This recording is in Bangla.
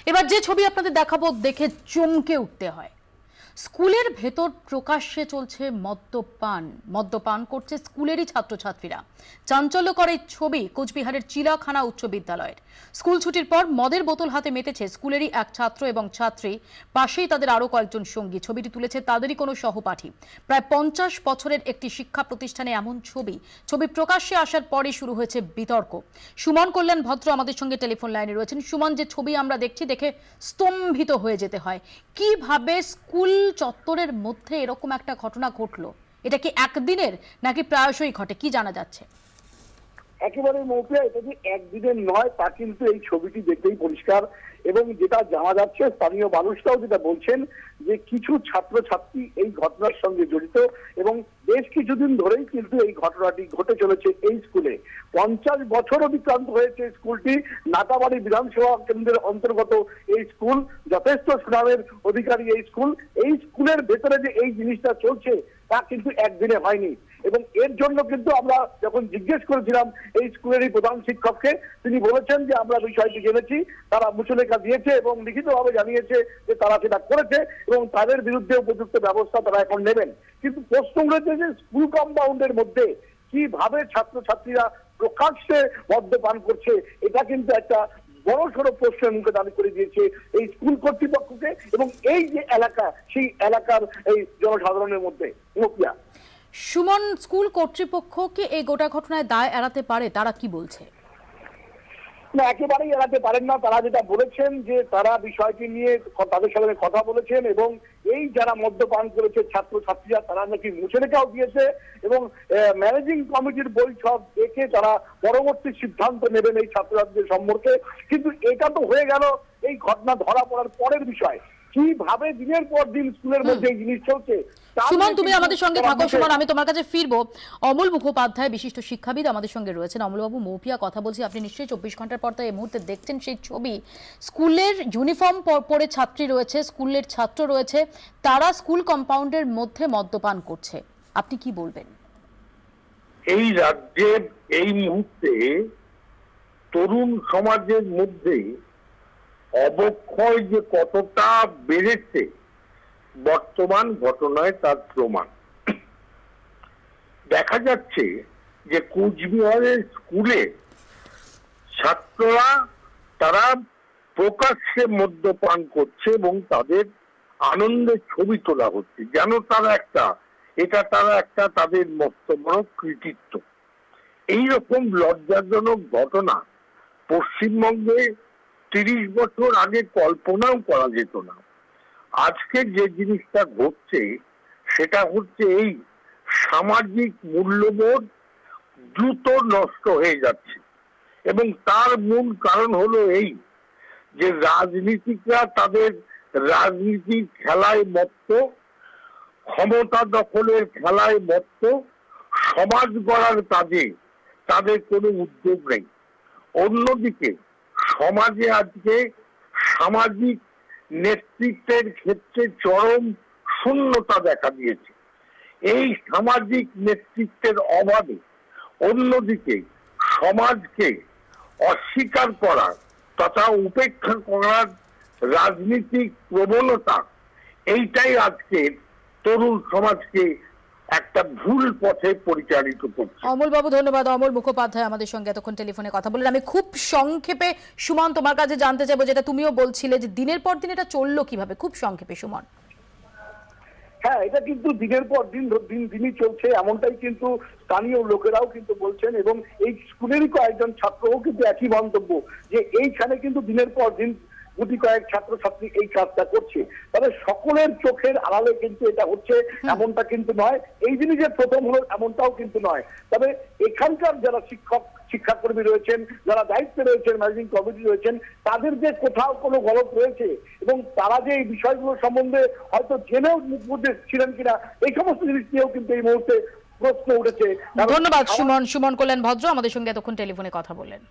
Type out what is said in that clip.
এবার যে ছবি আপনাদের দেখাবো দেখে চমকে উঠতে হয়। স্কুলের ভেতর প্রকাশ্যে চলছে মদ্যপান করছে স্কুলেরই ছাত্রছাত্রীরা। চাঞ্চল্যকর এই ছবি কোচবিহারের চিলাখানা উচ্চ বিদ্যালয়ের। স্কুল ছুটির পর মদের বোতল হাতে মেতেছে স্কুলেরই এক ছাত্র এবং ছাত্রী, পাশেই তাদের আরো কয়েকজন সঙ্গী। ছবিটি তুলেছে তাদেরই কোনো সহপাঠী। প্রায় 50 বছরের একটি শিক্ষা প্রতিষ্ঠানে এমন ছবি প্রকাশ্যে আসার পরই শুরু হয়েছে বিতর্ক। সুমন কল্যাণ ভদ্র আমাদের সঙ্গে টেলিফোন লাইনে রয়েছেন। সুমন, যে ছবি আমরা দেখছি দেখে স্তম্ভিত হয়ে যেতে হয়। কিভাবে স্কুল চত্বরের মধ্যে এরকম একটা ঘটনা ঘটলো? এটা কি একদিনের নাকি প্রায়শই ঘটে, কি জানা যাচ্ছে? একেবারে মৌপিয়া, এটা যে একদিনের নয় তা কিন্তু এই ছবিটি দেখতেই পরিষ্কার। এবং যেটা জানা যাচ্ছে, স্থানীয় মানুষরাও যেটা বলছেন যে কিছু ছাত্রছাত্রী এই ঘটনার সঙ্গে জড়িত এবং বেশ কিছুদিন ধরেই কিন্তু এই ঘটনাটি ঘটে চলেছে এই স্কুলে। 50 বছর অতিক্রান্ত হয়েছে স্কুলটি। নাটাবাড়ি বিধানসভা কেন্দ্রের অন্তর্গত এই স্কুল, যথেষ্ট সুনামের অধিকারী এই স্কুল। এই স্কুলের ভেতরে যে এই জিনিসটা চলছে তা কিন্তু একদিনে হয়নি। এবং এর জন্য কিন্তু আমরা যখন জিজ্ঞেস করেছিলাম এই স্কুলেরই প্রধান শিক্ষককে, তিনি বলেছেন যে আমরা বিষয়টি জেনেছি, তারা মুচলেখা দিয়েছে এবং লিখিতভাবে জানিয়েছে যে তারা সেটা করেছে এবং তাদের বিরুদ্ধে উপযুক্ত ব্যবস্থা তারা এখন নেবেন। কিন্তু প্রশ্ন উঠেছে যে স্কুল কম্পাউন্ডের মধ্যে কিভাবে ছাত্রছাত্রীরা প্রকাশ্যে মদ্যপান করছে, এটা কিন্তু একটা বড় সড়ো প্রশ্নের মুখে দাঁড় করে দিয়েছে এই স্কুল কর্তৃপক্ষকে এবং এই যে এলাকা, সেই এলাকার এই জনসাধারণের মধ্যে। সুমন, স্কুল কর্তৃপক্ষ কি এই গোটা ঘটনায় দায় এড়াতে পারে? তারা কি বলছে? না, একেবারেই এড়াতে পারেন না। তারা যেটা বলেছেন যে তারা বিষয়টি নিয়ে তাদের সঙ্গে কথা বলেছেন এবং এই যারা মদ্যপান করেছে ছাত্রছাত্রীরা, তারা নাকি মুচলেখাও দিয়েছে এবং ম্যানেজিং কমিটির বৈঠক দেখে তারা পরবর্তী সিদ্ধান্ত নেবেন এই ছাত্রছাত্রীদের সম্পর্কে। কিন্তু এটা তো হয়ে গেল এই ঘটনা ধরা পড়ার পরের বিষয়। কিভাবে দিনের পর দিন স্কুলের মধ্যে এই জিনিস চলছে। সুমন, তুমি আমাদের সঙ্গে থাকো। সুমন, আমি তোমার কাছে ফিরবো। অমল মুখোপাধ্যায় বিশিষ্ট শিক্ষাবিদ আমাদের সঙ্গে রয়েছেন। অমলবাবু, মৌপিয়া কথা বলছি, আপনি নিশ্চয়ই 24 ঘন্টার পর্দায় এই মুহূর্তে দেখছেন সেই ছবি। স্কুলের ইউনিফর্ম পরে ছাত্রী রয়েছে, স্কুলের ছাত্র রয়েছে, তারা স্কুল কম্পাউন্ডের মধ্যে মদ্যপান করছে। আপনি কি বলবেন? এই রাজ্যে এই মুহূর্তে তরুণ সমাজের মধ্যে অবক্ষয় যে কতটা বেড়েছে বর্তমান ঘটনায় তার প্রমাণ দেখা যাচ্ছে। যে কোচবিহারের স্কুলে ছাত্ররা তারা প্রকাশ্যে মদ্যপান করছে এবং তাদের আনন্দের ছবি তোলা হচ্ছে, যেন তারা একটা তাদের মস্ত বড় কৃতিত্ব। এইরকম লজ্জাজনক ঘটনা পশ্চিমবঙ্গে 30 বছর আগে কল্পনাও করা যেত না। আজকে যে জিনিসটা ঘটছে সেটা হচ্ছে এই সামাজিক মূল্যবোধ দ্রুত নষ্ট হয়ে যাচ্ছে এবং তার মূল কারণ হলো এই যে রাজনীতিকরা তাদের রাজনীতির খেলায় মত্ত, ক্ষমতা দখলের খেলায় মত্ত, সমাজ গড়ার কাজে তাদের কোনো উদ্যোগ নেই। অন্যদিকে সমাজে আজকে সামাজিক নেতৃত্বের ক্ষেত্রে চরম শূন্যতা দেখা দিয়েছে। এই সামাজিক নেতৃত্বের অভাবে অন্যদিকে সমাজকে অস্বীকার করা তথা উপেক্ষা করার রাজনীতিক প্রবণতা, এইটাই আজকে তরুণ সমাজকে একটা ভুল পথে পরিচালিত করছে। অমল বাবু, ধন্যবাদ। অমল মুখোপাধ্যায় আমাদের সঙ্গে এতক্ষণ টেলিফোনে কথা বললেন। আমি খুব সংক্ষেপে সুমন তোমার কাছে জানতে চাইবো, যেটা তুমিও বলছিলে যে দিনের পর দিন এটা চললো কিভাবে, খুব সংক্ষেপে সুমন। হ্যাঁ, এটা কিন্তু দিনের পর দিনই চলছে, এমনটাই কিন্তু স্থানীয় লোকেরাও কিন্তু বলছেন এবং এই স্কুলেরই কয়েকজন ছাত্রও কিন্তু একই মন্তব্য যে এইখানে কিন্তু দিনের পর দিন গুটি কয়েক ছাত্রছাত্রী এই কাজটা করছে। তবে সকলের চোখের আড়ালে কিন্তু এটা হচ্ছে এমনটা কিন্তু নয়। এই দিনই যে প্রথম হলো এমনটাও কিন্তু নয়। তবে এখানকার যারা শিক্ষাকর্মী রয়েছেন, যারা দায়িত্বে রয়েছেন, ম্যানেজিং কমিটি রয়েছেন, তাদের যে কোথাও কোনো গলত রয়েছে এবং তারা যে এই বিষয়গুলো সম্বন্ধে হয়তো জেনেও মুখবুদ্ধে ছিলেন কিনা, এই সমস্ত জিনিস নিয়েও কিন্তু এই মুহূর্তে প্রশ্ন উঠেছে। ধন্যবাদ সুমন। সুমন কল্যাণ ভদ্র আমাদের সঙ্গে এতক্ষণ টেলিফোনে কথা বললেন।